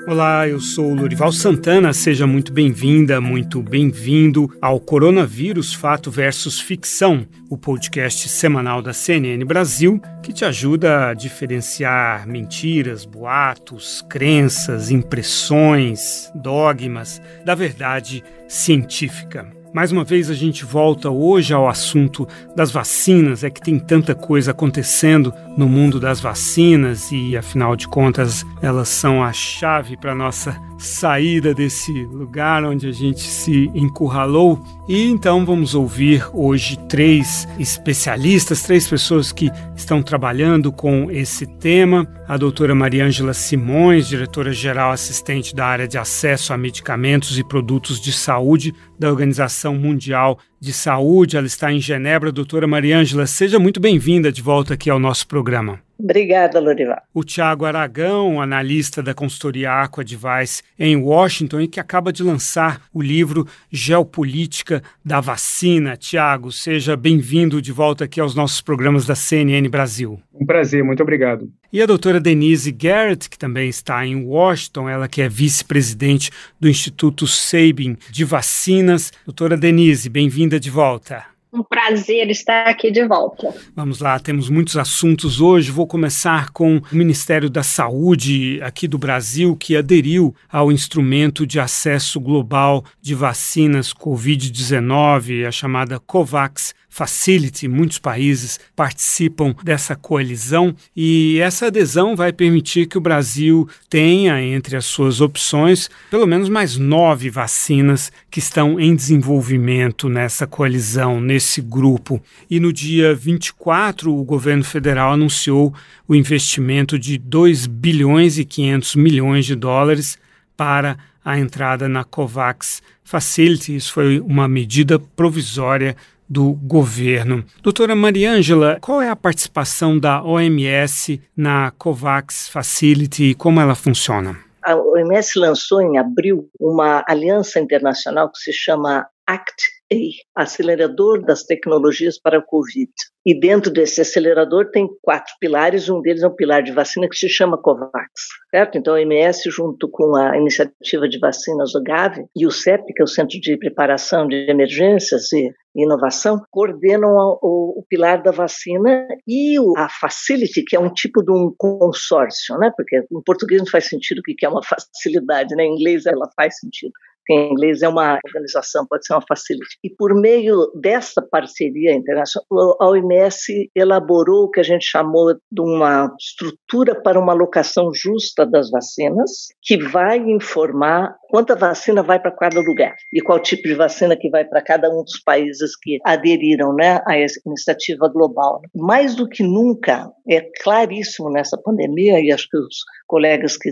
Olá, eu sou o Lorival Santana, seja muito bem-vinda, muito bem-vindo ao Coronavírus Fato versus Ficção, o podcast semanal da CNN Brasil, que te ajuda a diferenciar mentiras, boatos, crenças, impressões, dogmas da verdade científica. Mais uma vez a gente volta hoje ao assunto das vacinas, é que tem tanta coisa acontecendo no mundo das vacinas e, afinal de contas, elas são a chave para a nossa saída desse lugar onde a gente se encurralou. E então vamos ouvir hoje três especialistas, três pessoas que estão trabalhando com esse tema. A doutora Mariângela Simões, diretora-geral assistente da área de acesso a medicamentos e produtos de saúde da Organização Mundial de Saúde. Ela está em Genebra. Doutora Mariângela, seja muito bem-vinda de volta aqui ao nosso programa. Obrigada, Lorival. O Tiago Aragão, analista da consultoria Aqua Advice em Washington e que acaba de lançar o livro Geopolítica da Vacina. Tiago, seja bem-vindo de volta aqui aos nossos programas da CNN Brasil. Um prazer, muito obrigado. E a doutora Denise Garrett, que também está em Washington, ela que é vice-presidente do Instituto Sabin de Vacinas. Doutora Denise, bem-vinda de volta. Um prazer estar aqui de volta. Vamos lá, temos muitos assuntos hoje. Vou começar com o Ministério da Saúde aqui do Brasil, que aderiu ao instrumento de acesso global de vacinas Covid-19, a chamada COVAX Facility. Muitos países participam dessa coalizão e essa adesão vai permitir que o Brasil tenha entre as suas opções pelo menos mais 9 vacinas que estão em desenvolvimento nessa coalizão, nesse grupo. E no dia 24, o governo federal anunciou o investimento de 2 bilhões e 500 milhões de dólares para a entrada na COVAX Facility. Isso foi uma medida provisória do governo. Doutora Mariângela, qual é a participação da OMS na COVAX Facility e como ela funciona? A OMS lançou em abril uma aliança internacional que se chama ACT-A, Acelerador das Tecnologias para a Covid. E dentro desse acelerador tem 4 pilares, um deles é um pilar de vacina que se chama COVAX, certo? Então a OMS, junto com a Iniciativa de Vacinas, o Gavi, e o CEP, que é o Centro de Preparação de Emergências e Inovação, coordenam o pilar da vacina e a Facility, que é um tipo de um consórcio, né? Porque em português não faz sentido o que é uma facilidade, né? Em inglês ela faz sentido. Em inglês é uma organização, pode ser uma facility. E por meio dessa parceria internacional, a OMS elaborou o que a gente chamou de uma estrutura para uma alocação justa das vacinas, que vai informar quanta vacina vai para cada lugar e qual tipo de vacina que vai para cada um dos países que aderiram, né, a essa iniciativa global. Mais do que nunca, é claríssimo nessa pandemia, e acho que os colegas que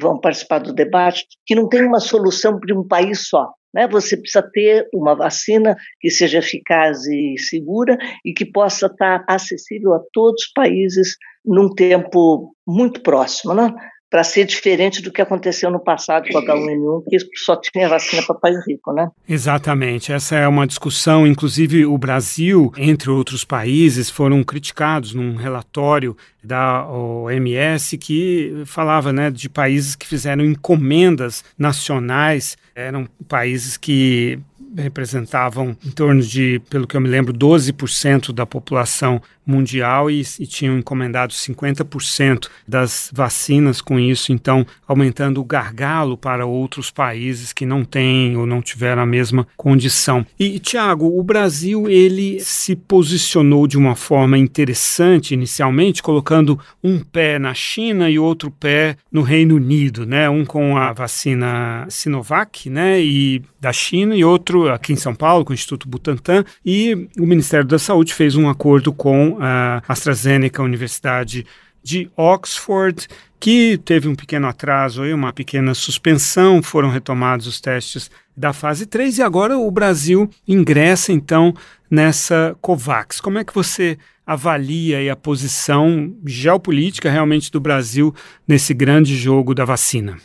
vão participar do debate, que não tem uma solução para um país só. Né? Você precisa ter uma vacina que seja eficaz e segura e que possa estar acessível a todos os países num tempo muito próximo, né? Para ser diferente do que aconteceu no passado com o H1N1, que só tinha vacina para país rico, né? Exatamente, essa é uma discussão, inclusive o Brasil, entre outros países, foram criticados num relatório da OMS que falava, né, de países que fizeram encomendas nacionais, eram países que representavam em torno de, pelo que eu me lembro, 12% da população mundial e tinham encomendado 50% das vacinas com isso, então aumentando o gargalo para outros países que não têm ou não tiveram a mesma condição. E, Tiago, o Brasil, ele se posicionou de uma forma interessante inicialmente, colocando um pé na China e outro pé no Reino Unido, né? Um com a vacina Sinovac, né, e da China, e outro aqui em São Paulo, com o Instituto Butantan, e o Ministério da Saúde fez um acordo com a AstraZeneca, a Universidade de Oxford, que teve um pequeno atraso, uma pequena suspensão, foram retomados os testes da fase 3 e agora o Brasil ingressa então nessa COVAX. Como é que você avalia aí a posição geopolítica realmente do Brasil nesse grande jogo da vacina?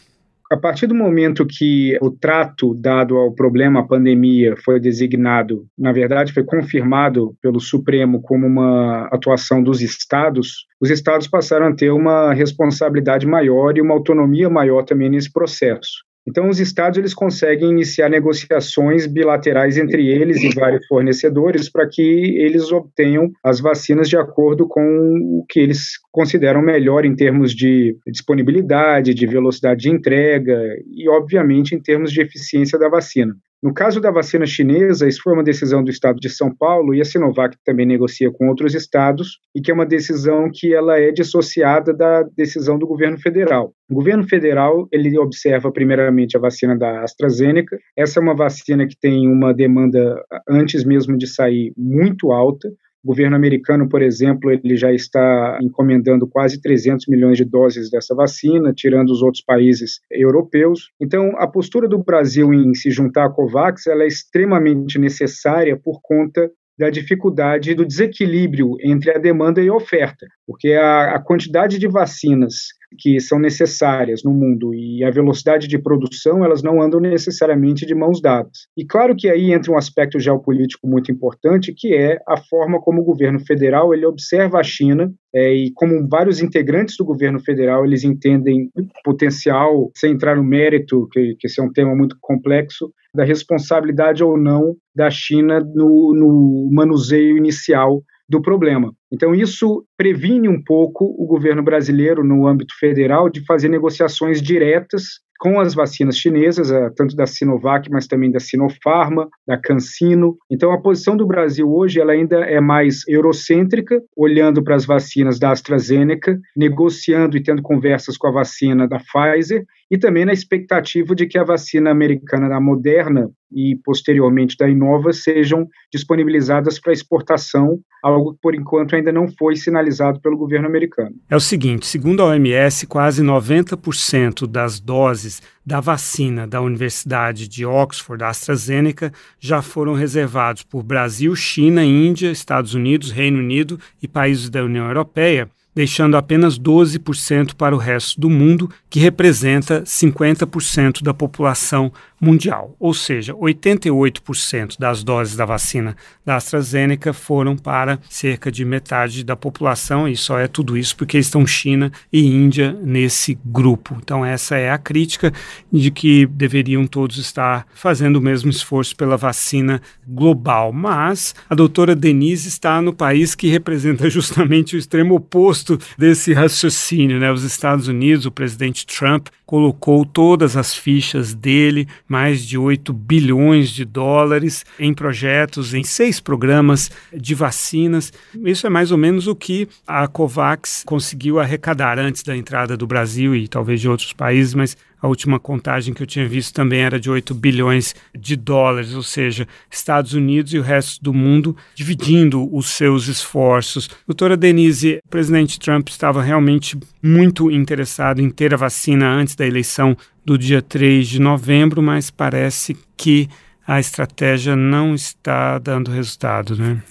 A partir do momento que o trato dado ao problema, a pandemia, foi designado, na verdade foi confirmado pelo Supremo como uma atuação dos estados, os estados passaram a ter uma responsabilidade maior e uma autonomia maior também nesse processo. Então, os estados eles conseguem iniciar negociações bilaterais entre eles e vários fornecedores para que eles obtenham as vacinas de acordo com o que eles consideram melhor em termos de disponibilidade, de velocidade de entrega e, obviamente, em termos de eficiência da vacina. No caso da vacina chinesa, isso foi uma decisão do estado de São Paulo e a Sinovac também negocia com outros estados e que é uma decisão que ela é dissociada da decisão do governo federal. O governo federal, ele observa primeiramente a vacina da AstraZeneca. Essa é uma vacina que tem uma demanda, antes mesmo de sair, muito alta. O governo americano, por exemplo, ele já está encomendando quase 300 milhões de doses dessa vacina, tirando os outros países europeus. Então, a postura do Brasil em se juntar à COVAX ela é extremamente necessária por conta da dificuldade do desequilíbrio entre a demanda e a oferta, porque a quantidade de vacinas que são necessárias no mundo e a velocidade de produção, elas não andam necessariamente de mãos dadas. E claro que aí entra um aspecto geopolítico muito importante, que é a forma como o governo federal ele observa a China e como vários integrantes do governo federal, eles entendem o potencial, sem entrar no mérito, que esse é um tema muito complexo, da responsabilidade ou não da China no manuseio inicial do problema. Então, isso previne um pouco o governo brasileiro, no âmbito federal, de fazer negociações diretas com as vacinas chinesas, tanto da Sinovac, mas também da Sinopharma, da CanSino. Então, a posição do Brasil hoje ela ainda é mais eurocêntrica, olhando para as vacinas da AstraZeneca, negociando e tendo conversas com a vacina da Pfizer, e também na expectativa de que a vacina americana da Moderna e, posteriormente, da Inova sejam disponibilizadas para exportação, algo que, por enquanto, ainda não foi sinalizado pelo governo americano. É o seguinte, segundo a OMS, quase 90% das doses da vacina da Universidade de Oxford, da AstraZeneca, já foram reservados por Brasil, China, Índia, Estados Unidos, Reino Unido e países da União Europeia, deixando apenas 12% para o resto do mundo, que representa 50% da população mundial. Ou seja, 88% das doses da vacina da AstraZeneca foram para cerca de metade da população, e só é tudo isso porque estão China e Índia nesse grupo. Então essa é a crítica de que deveriam todos estar fazendo o mesmo esforço pela vacina global. Mas a doutora Denise está no país que representa justamente o extremo oposto desse raciocínio, né? Os Estados Unidos, o presidente Trump colocou todas as fichas dele, mais de 8 bilhões de dólares em projetos, em 6 programas de vacinas. Isso é mais ou menos o que a COVAX conseguiu arrecadar antes da entrada do Brasil e talvez de outros países, mas a última contagem que eu tinha visto também era de 8 bilhões de dólares, ou seja, Estados Unidos e o resto do mundo dividindo os seus esforços. Doutora Denise, o presidente Trump estava realmente muito interessado em ter a vacina antes da eleição do dia 3 de novembro, mas parece que a estratégia não está dando resultado, né?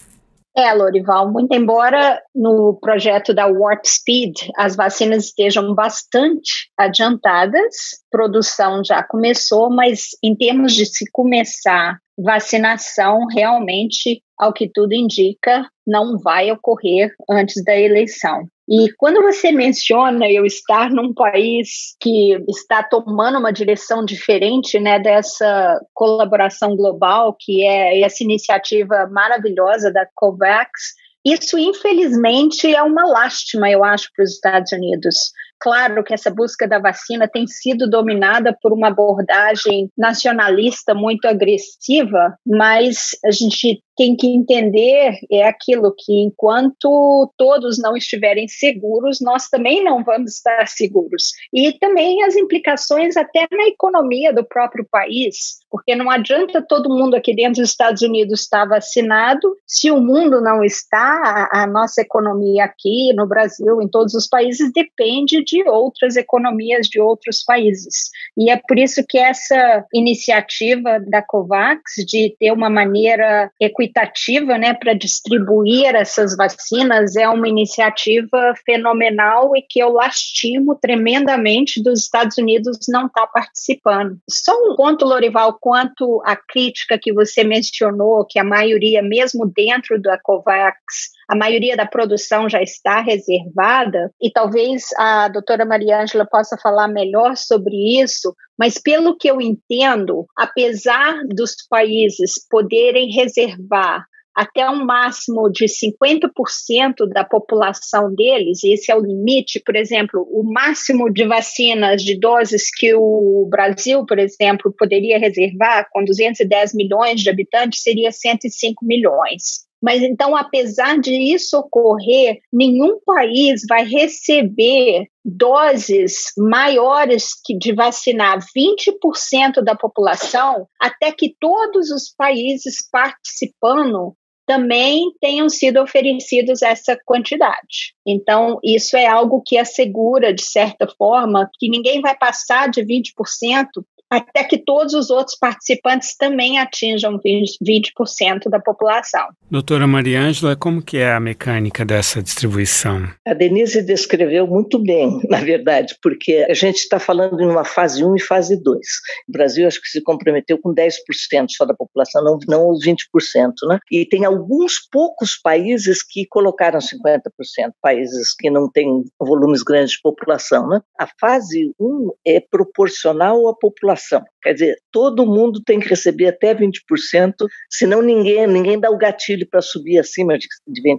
Lorival, muito embora no projeto da Warp Speed as vacinas estejam bastante adiantadas, produção já começou, mas em termos de se começar vacinação, realmente, ao que tudo indica, não vai ocorrer antes da eleição. E quando você menciona eu estar num país que está tomando uma direção diferente, né, dessa colaboração global, que é essa iniciativa maravilhosa da COVAX, isso infelizmente é uma lástima, eu acho, para os Estados Unidos. Claro que essa busca da vacina tem sido dominada por uma abordagem nacionalista muito agressiva, mas a gente tem que entender aquilo que enquanto todos não estiverem seguros, nós também não vamos estar seguros. E também as implicações até na economia do próprio país, porque não adianta todo mundo aqui dentro dos Estados Unidos estar vacinado, se o mundo não está, a nossa economia aqui no Brasil, em todos os países, depende de outras economias de outros países. E é por isso que essa iniciativa da COVAX de ter uma maneira equitativa, né, para distribuir essas vacinas é uma iniciativa fenomenal e que eu lastimo tremendamente dos Estados Unidos não estar participando. Só um ponto, Lorival, quanto à crítica que você mencionou, que a maioria, mesmo dentro da COVAX, a maioria da produção já está reservada, e talvez a doutora Mariângela possa falar melhor sobre isso, mas pelo que eu entendo, apesar dos países poderem reservar até um máximo de 50% da população deles, e esse é o limite, por exemplo, o máximo de vacinas de doses que o Brasil, por exemplo, poderia reservar com 210 milhões de habitantes seria 105 milhões. Mas então, apesar de isso ocorrer, nenhum país vai receber doses maiores que de vacinar 20% da população até que todos os países participando também tenham sido oferecidos essa quantidade. Então, isso é algo que assegura, de certa forma, que ninguém vai passar de 20% até que todos os outros participantes também atinjam 20% da população. Doutora Mariângela, como que é a mecânica dessa distribuição? A Denise descreveu muito bem, na verdade, porque a gente está falando em uma fase 1 e fase 2. O Brasil acho que se comprometeu com 10% só da população, não os 20%, né? E tem alguns poucos países que colocaram 50%, países que não têm volumes grandes de população, né? A fase 1 é proporcional à população. Quer dizer, todo mundo tem que receber até 20%, senão ninguém dá o gatilho para subir acima de 20%.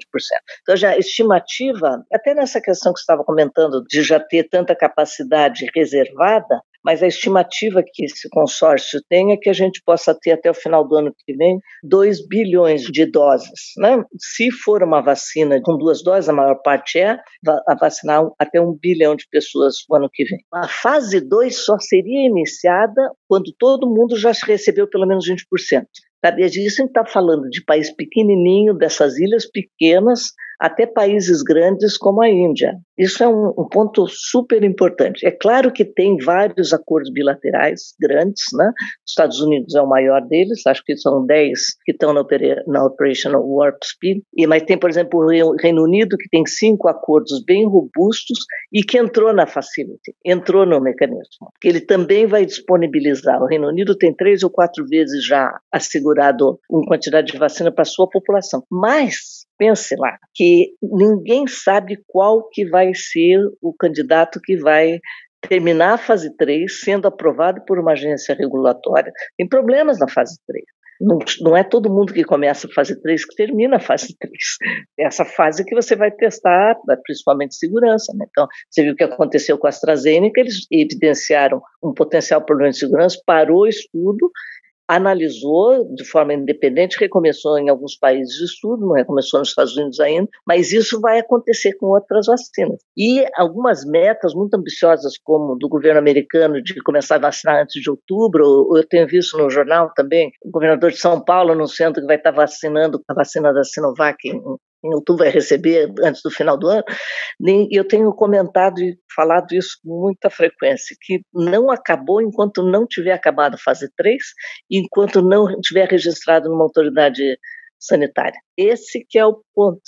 Então, já a estimativa, até nessa questão que você estava comentando, de já ter tanta capacidade reservada, mas a estimativa que esse consórcio tem é que a gente possa ter até o final do ano que vem 2 bilhões de doses, né? Se for uma vacina com 2 doses, a maior parte é a vacinar até 1 bilhão de pessoas no ano que vem. A fase 2 só seria iniciada quando todo mundo já recebeu pelo menos 20%. Sabe? Isso a gente está falando de país pequenininho, dessas ilhas pequenas, até países grandes como a Índia. Isso é um ponto super importante. É claro que tem vários acordos bilaterais grandes, né? Os Estados Unidos é o maior deles, acho que são 10 que estão na Operation Warp Speed, mas tem, por exemplo, o Reino Unido, que tem 5 acordos bem robustos e que entrou na Facility, entrou no mecanismo, que ele também vai disponibilizar. O Reino Unido tem 3 ou 4 vezes já assegurado uma quantidade de vacina para a sua população, mas pense lá, que ninguém sabe qual que vai ser o candidato que vai terminar a fase 3 sendo aprovado por uma agência regulatória. Tem problemas na fase 3. Não é todo mundo que começa a fase 3 que termina a fase 3. É essa fase que você vai testar, principalmente segurança, né? Então, você viu o que aconteceu com a AstraZeneca, eles evidenciaram um potencial problema de segurança, parou o estudo, analisou de forma independente, recomeçou em alguns países de estudo, não recomeçou nos Estados Unidos ainda, mas isso vai acontecer com outras vacinas. E algumas metas muito ambiciosas, como do governo americano, de começar a vacinar antes de outubro, eu tenho visto no jornal também, o governador de São Paulo anunciando que vai estar vacinando a vacina da Sinovac em outubro, vai receber antes do final do ano, e eu tenho comentado e falado isso com muita frequência, que não acabou enquanto não tiver acabado a fase 3, e enquanto não tiver registrado numa autoridade sanitária. Esse que é o ponto.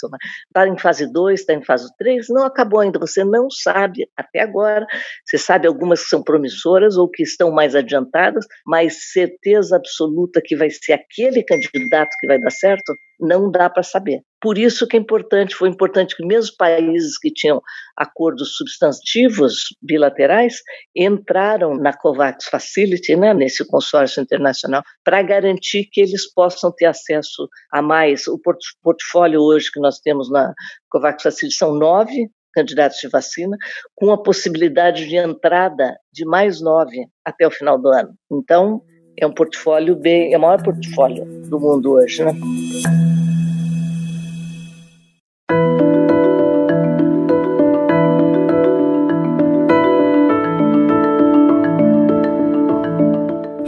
Está em fase 2, está em fase 3, não acabou ainda, você não sabe até agora, você sabe algumas que são promissoras ou que estão mais adiantadas, mas certeza absoluta que vai ser aquele candidato que vai dar certo, não dá para saber. Por isso que foi importante que mesmo países que tinham acordos substantivos bilaterais entraram na COVAX Facility, né, nesse consórcio internacional, para garantir que eles possam ter acesso a mais. O portfólio hoje que nós temos na COVAX Facility são 9 candidatos de vacina, com a possibilidade de entrada de mais 9 até o final do ano. Então, é um portfólio é o maior portfólio do mundo hoje, né?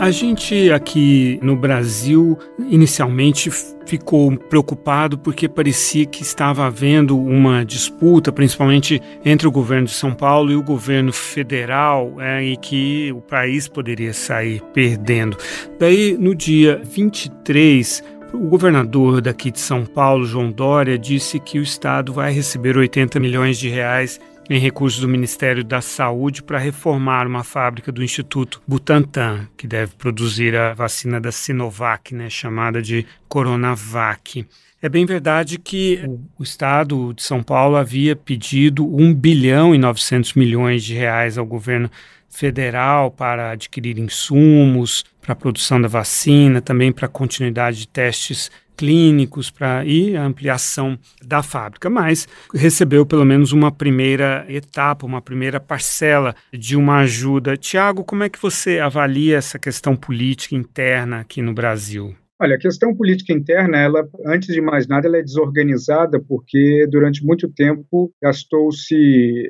A gente aqui no Brasil, inicialmente, ficou preocupado porque parecia que estava havendo uma disputa, principalmente entre o governo de São Paulo e o governo federal, e que o país poderia sair perdendo. Daí, no dia 23, o governador daqui de São Paulo, João Dória, disse que o Estado vai receber 80 milhões de reais em recursos do Ministério da Saúde para reformar uma fábrica do Instituto Butantan, que deve produzir a vacina da Sinovac, chamada de Coronavac. É bem verdade que o Estado de São Paulo havia pedido 1 bilhão e 900 milhões de reais ao governo federal para adquirir insumos para a produção da vacina, também para a continuidade de testes clínicos e a ampliação da fábrica, mas recebeu pelo menos uma primeira etapa, uma primeira parcela de uma ajuda. Tiago, como é que você avalia essa questão política interna aqui no Brasil? Olha, a questão política interna, ela, antes de mais nada, ela é desorganizada porque durante muito tempo gastou-se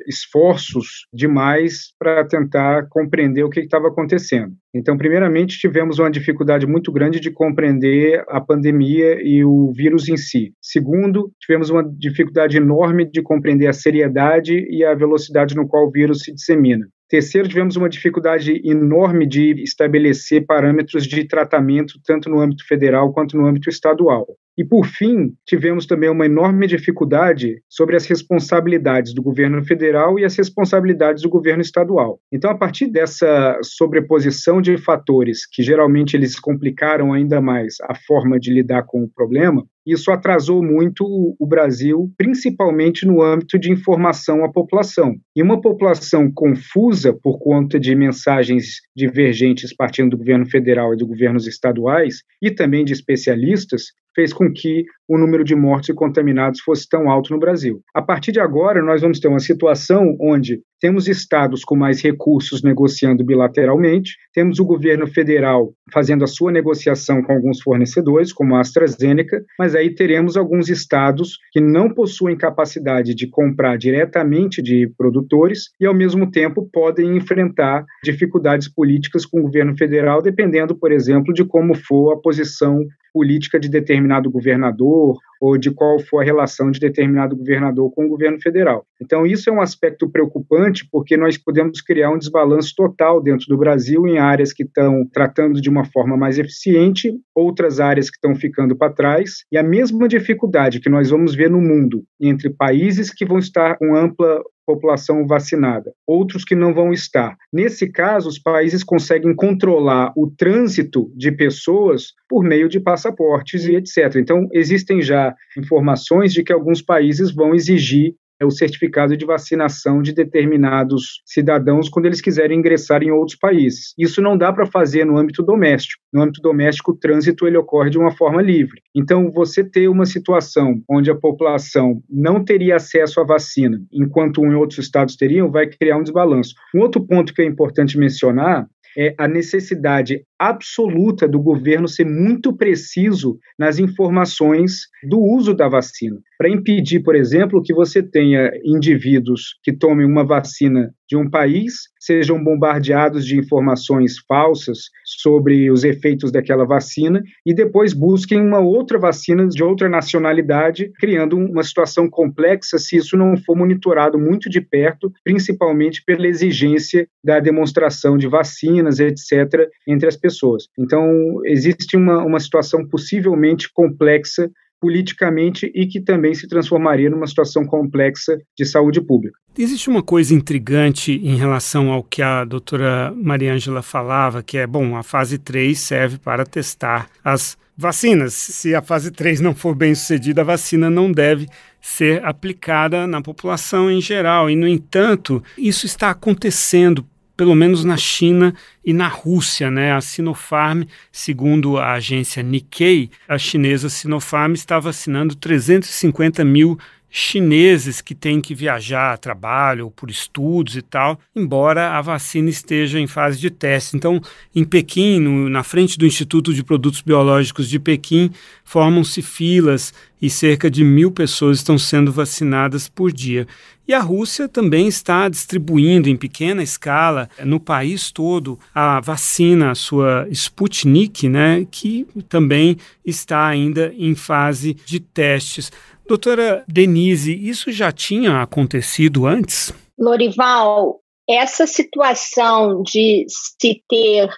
esforços demais para tentar compreender o que estava acontecendo. Então, primeiramente, tivemos uma dificuldade muito grande de compreender a pandemia e o vírus em si. Segundo, tivemos uma dificuldade enorme de compreender a seriedade e a velocidade no qual o vírus se dissemina. Terceiro, tivemos uma dificuldade enorme de estabelecer parâmetros de tratamento, tanto no âmbito federal quanto no âmbito estadual. E, por fim, tivemos também uma enorme dificuldade sobre as responsabilidades do governo federal e as responsabilidades do governo estadual. Então, a partir dessa sobreposição de fatores, que geralmente eles complicaram ainda mais a forma de lidar com o problema, isso atrasou muito o Brasil, principalmente no âmbito de informação à população. E uma população confusa por conta de mensagens divergentes partindo do governo federal e dos governos estaduais, e também de especialistas, fez com que o número de mortos e contaminados fosse tão alto no Brasil. A partir de agora, nós vamos ter uma situação onde temos estados com mais recursos negociando bilateralmente, temos o governo federal fazendo a sua negociação com alguns fornecedores, como a AstraZeneca, mas aí teremos alguns estados que não possuem capacidade de comprar diretamente de produtores e, ao mesmo tempo, podem enfrentar dificuldades políticas com o governo federal, dependendo, por exemplo, de como for a posição política de determinado governador ou de qual for a relação de determinado governador com o governo federal. Então, isso é um aspecto preocupante porque nós podemos criar um desbalanço total dentro do Brasil em áreas que estão tratando de uma forma mais eficiente, outras áreas que estão ficando para trás, e a mesma dificuldade que nós vamos ver no mundo entre países que vão estar com ampla população vacinada, outros que não vão estar. Nesse caso, os países conseguem controlar o trânsito de pessoas por meio de passaportes e etc. Então, existem já informações de que alguns países vão exigir o certificado de vacinação de determinados cidadãos quando eles quiserem ingressar em outros países. Isso não dá para fazer no âmbito doméstico. No âmbito doméstico, o trânsito ele ocorre de uma forma livre. Então, você ter uma situação onde a população não teria acesso à vacina, enquanto em outros estados teriam, vai criar um desbalanço. Um outro ponto que é importante mencionar é a necessidade absoluta do governo ser muito preciso nas informações do uso da vacina, para impedir, por exemplo, que você tenha indivíduos que tomem uma vacina de um país, sejam bombardeados de informações falsas sobre os efeitos daquela vacina e depois busquem uma outra vacina de outra nacionalidade, criando uma situação complexa se isso não for monitorado muito de perto, principalmente pela exigência da demonstração de vacinas, etc., entre as pessoas. Então, existe uma situação possivelmente complexa politicamente e que também se transformaria numa situação complexa de saúde pública. Existe uma coisa intrigante em relação ao que a doutora Mariângela falava, que é, a fase 3 serve para testar as vacinas. Se a fase 3 não for bem sucedida, a vacina não deve ser aplicada na população em geral. E, no entanto, isso está acontecendo pelo menos na China e na Rússia, A Sinopharm, segundo a agência Nikkei, a chinesa Sinopharm está vacinando 350 mil chineses que têm que viajar a trabalho ou por estudos e tal, embora a vacina esteja em fase de teste. Então, em Pequim, na frente do Instituto de Produtos Biológicos de Pequim, formam-se filas e cerca de 1.000 pessoas estão sendo vacinadas por dia. E a Rússia também está distribuindo em pequena escala no país todo a vacina, a sua Sputnik, né, que também está ainda em fase de testes. Doutora Denise, isso já tinha acontecido antes? Lorival, essa situação de se ter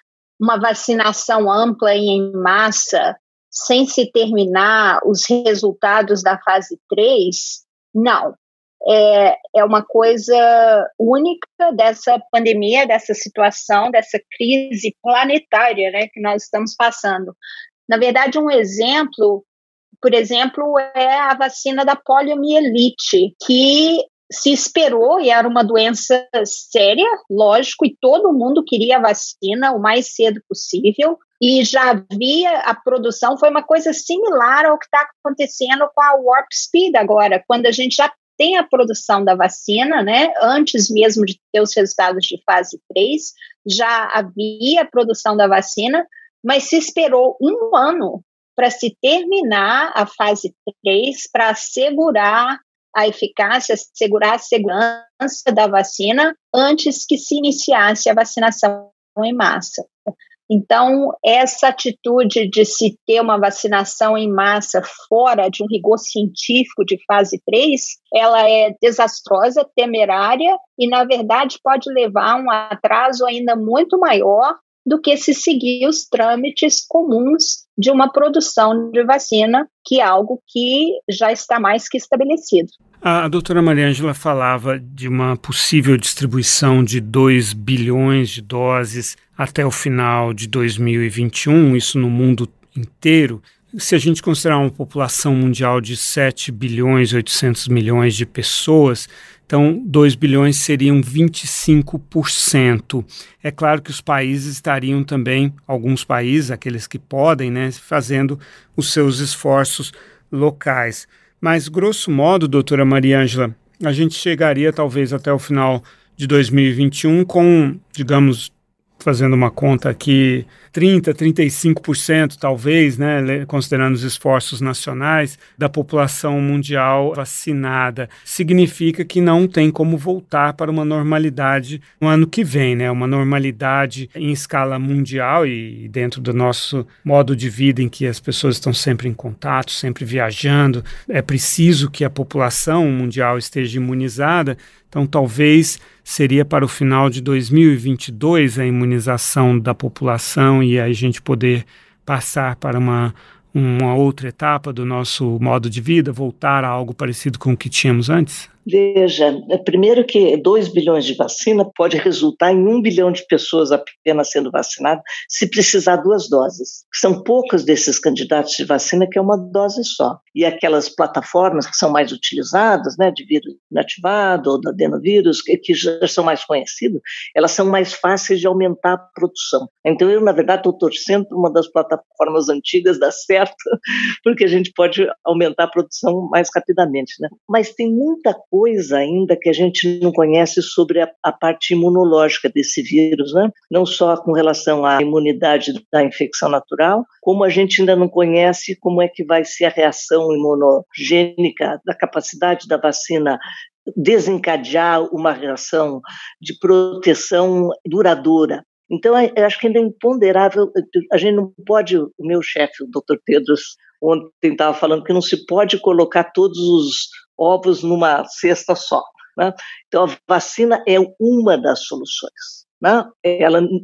uma vacinação ampla e em massa, sem se terminar os resultados da fase 3, não. É uma coisa única dessa pandemia, dessa situação, dessa crise planetária, né, que nós estamos passando. Na verdade, um exemplo, por exemplo, é a vacina da poliomielite, que se esperou, e era uma doença séria, lógico, e todo mundo queria a vacina o mais cedo possível, e já havia a produção, foi uma coisa similar ao que está acontecendo com a Warp Speed agora, quando a gente já tem a produção da vacina, né, antes mesmo de ter os resultados de fase 3, já havia a produção da vacina, mas se esperou um ano para se terminar a fase 3, para assegurar a eficácia, assegurar a segurança da vacina antes que se iniciasse a vacinação em massa. Então, essa atitude de se ter uma vacinação em massa fora de um rigor científico de fase 3, ela é desastrosa, temerária e, na verdade, pode levar a um atraso ainda muito maior do que se seguir os trâmites comuns de uma produção de vacina, que é algo que já está mais que estabelecido. A doutora Mariângela falava de uma possível distribuição de 2 bilhões de doses até o final de 2021, isso no mundo inteiro. Se a gente considerar uma população mundial de 7 bilhões e 800 milhões de pessoas, então 2 bilhões seriam 25%. É claro que os países estariam também, alguns países, aqueles que podem, né, fazendo os seus esforços locais. Mas, grosso modo, doutora Mariângela, a gente chegaria talvez até o final de 2021 com, digamos, fazendo uma conta aqui, 35% talvez, né, considerando os esforços nacionais, da população mundial vacinada. Significa que não tem como voltar para uma normalidade no ano que vem, né, uma normalidade em escala mundial e dentro do nosso modo de vida em que as pessoas estão sempre em contato, sempre viajando. É preciso que a população mundial esteja imunizada, então talvez seria para o final de 2022 a imunização da população e a gente poder passar para uma outra etapa do nosso modo de vida, voltar a algo parecido com o que tínhamos antes? Veja, primeiro que 2 bilhões de vacina pode resultar em 1 bilhão de pessoas apenas sendo vacinadas se precisar 2 doses. São poucos desses candidatos de vacina que é uma dose só. E aquelas plataformas que são mais utilizadas, né, de vírus inativado ou do adenovírus, que já são mais conhecidas, elas são mais fáceis de aumentar a produção. Então eu, na verdade, estou torcendo para uma das plataformas antigas dar certo, porque a gente pode aumentar a produção mais rapidamente, né? Mas tem muita coisa ainda que a gente não conhece sobre a parte imunológica desse vírus, né? Não só com relação à imunidade da infecção natural, como a gente ainda não conhece como é que vai ser a reação imunogênica, da capacidade da vacina desencadear uma reação de proteção duradoura. Então, eu acho que ainda é imponderável, a gente não pode, o meu chefe, o Dr. Tedros, ontem estava falando que não se pode colocar todos os ovos numa cesta só, né? Então, a vacina é uma das soluções, né?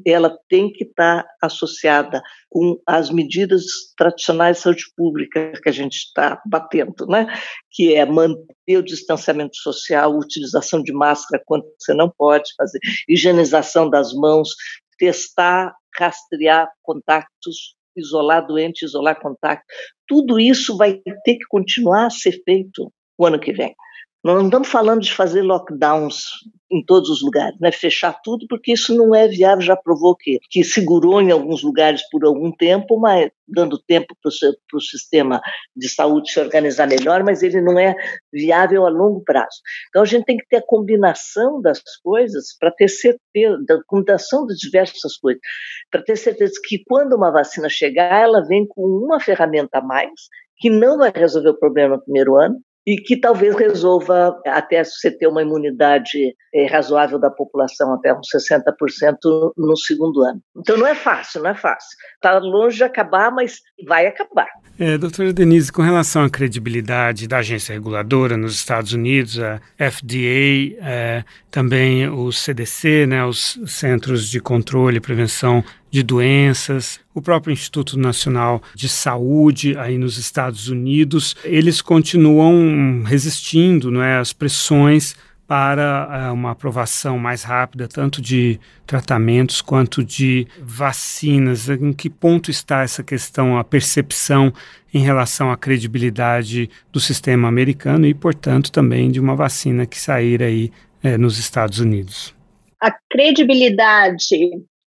Ela tem que estar associada com as medidas tradicionais de saúde pública que a gente está batendo, né? Que é manter o distanciamento social, utilização de máscara quando você não pode fazer, higienização das mãos, testar, rastrear contatos, isolar doente, isolar contato. Tudo isso vai ter que continuar a ser feito o ano que vem. Nós não estamos falando de fazer lockdowns em todos os lugares, né? Fechar tudo, porque isso não é viável, já provou que segurou em alguns lugares por algum tempo, mas dando tempo para o sistema de saúde se organizar melhor, mas ele não é viável a longo prazo. Então a gente tem que ter a combinação das coisas para ter certeza, da combinação de diversas coisas, para ter certeza que quando uma vacina chegar, ela vem com uma ferramenta a mais, que não vai resolver o problema no primeiro ano, e que talvez resolva até você ter uma imunidade razoável da população, até uns 60% no segundo ano. Então não é fácil. Está longe de acabar, mas vai acabar. Doutora Denise, com relação à credibilidade da agência reguladora nos Estados Unidos, a FDA, também o CDC, né, os Centros de Controle e Prevenção de Doenças, o próprio Instituto Nacional de Saúde aí nos Estados Unidos, eles continuam resistindo, não é, às pressões para uma aprovação mais rápida, tanto de tratamentos quanto de vacinas. Em que ponto está essa questão, a percepção em relação à credibilidade do sistema americano e, portanto, também de uma vacina que sair aí nos Estados Unidos? A credibilidade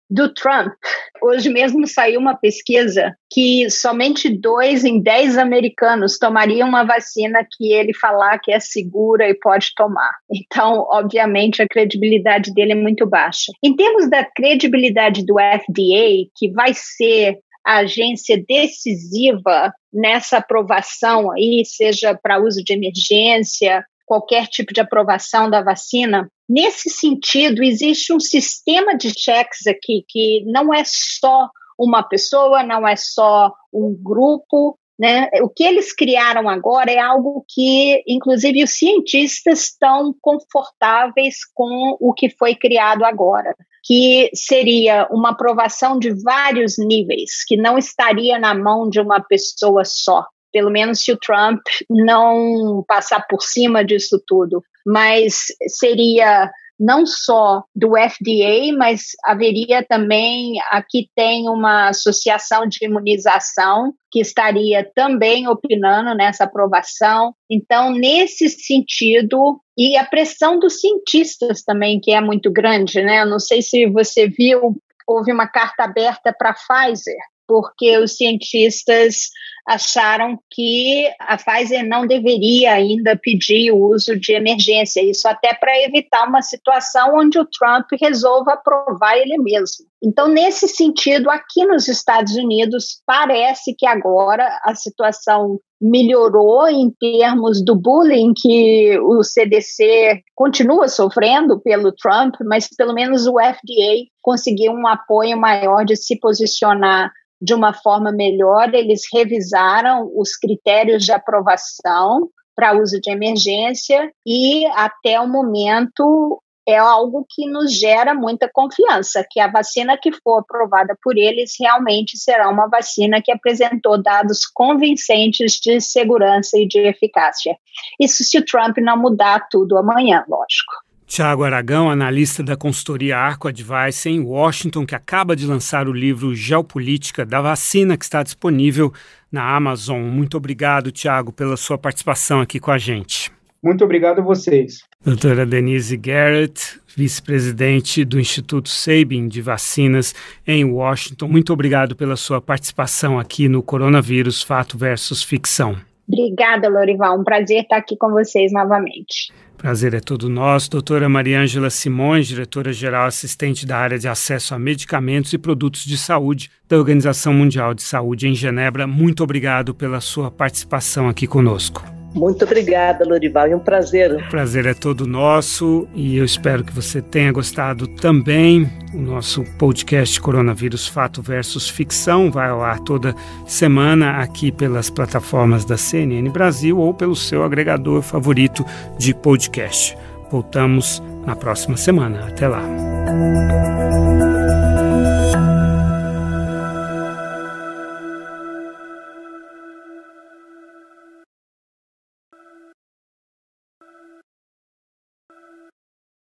do Trump, hoje mesmo saiu uma pesquisa que somente 2 em 10 americanos tomariam uma vacina que ele falar que é segura e pode tomar. Então, obviamente, a credibilidade dele é muito baixa. Em termos da credibilidade do FDA, que vai ser a agência decisiva nessa aprovação aí, seja para uso de emergência, qualquer tipo de aprovação da vacina, nesse sentido, existe um sistema de checks aqui que não é só uma pessoa, não é só um grupo, né? O que eles criaram agora é algo que, inclusive, os cientistas estão confortáveis com o que foi criado agora, que seria uma aprovação de vários níveis, que não estaria na mão de uma pessoa só. Pelo menos se o Trump não passar por cima disso tudo. Mas seria não só do FDA, mas haveria também, aqui tem uma associação de imunização que estaria também opinando nessa aprovação. Então, nesse sentido, e a pressão dos cientistas também, que é muito grande, né? Eu não sei se você viu, houve uma carta aberta para a Pfizer, porque os cientistas acharam que a Pfizer não deveria ainda pedir o uso de emergência, isso até para evitar uma situação onde o Trump resolva aprovar ele mesmo. Então, nesse sentido, aqui nos Estados Unidos, parece que agora a situação melhorou em termos do bullying que o CDC continua sofrendo pelo Trump, mas pelo menos o FDA conseguiu um apoio maior de se posicionar de uma forma melhor. Eles revisaram os critérios de aprovação para uso de emergência e, até o momento, é algo que nos gera muita confiança, que a vacina que for aprovada por eles realmente será uma vacina que apresentou dados convincentes de segurança e de eficácia. Isso se o Trump não mudar tudo amanhã, lógico. Tiago Aragão, analista da consultoria Arco Advice em Washington, que acaba de lançar o livro Geopolítica da Vacina, que está disponível na Amazon. Muito obrigado, Tiago, pela sua participação aqui com a gente. Muito obrigado a vocês. Doutora Denise Garrett, vice-presidente do Instituto Sabin de Vacinas em Washington. Muito obrigado pela sua participação aqui no Coronavírus Fato versus Ficção. Obrigada, Lorival. Um prazer estar aqui com vocês novamente. Prazer é todo nosso. Doutora Mariângela Simões, diretora-geral assistente da área de acesso a medicamentos e produtos de saúde da Organização Mundial de Saúde em Genebra. Muito obrigado pela sua participação aqui conosco. Muito obrigada, Lorival, é um prazer. O prazer é todo nosso e eu espero que você tenha gostado também. O nosso podcast Coronavírus Fato versus Ficção vai ao ar toda semana aqui pelas plataformas da CNN Brasil ou pelo seu agregador favorito de podcast. Voltamos na próxima semana. Até lá.